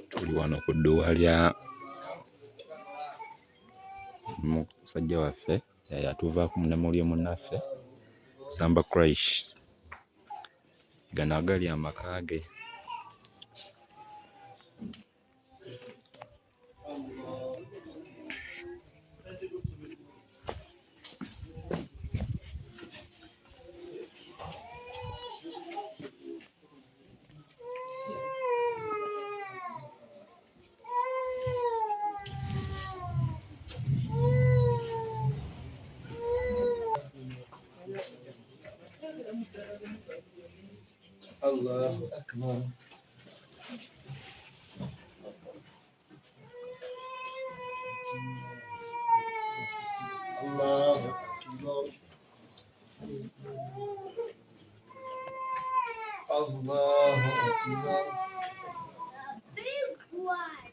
Tuli wano ku dduuka lya musajja waffe yatuvaako ne muli munnaffe Samba Crash. Gano agali amaka ge. Allahu Akbar. Allahu Akbar. Allahu Akbar. Big one.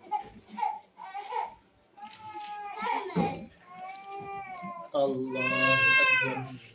Allahu Akbar.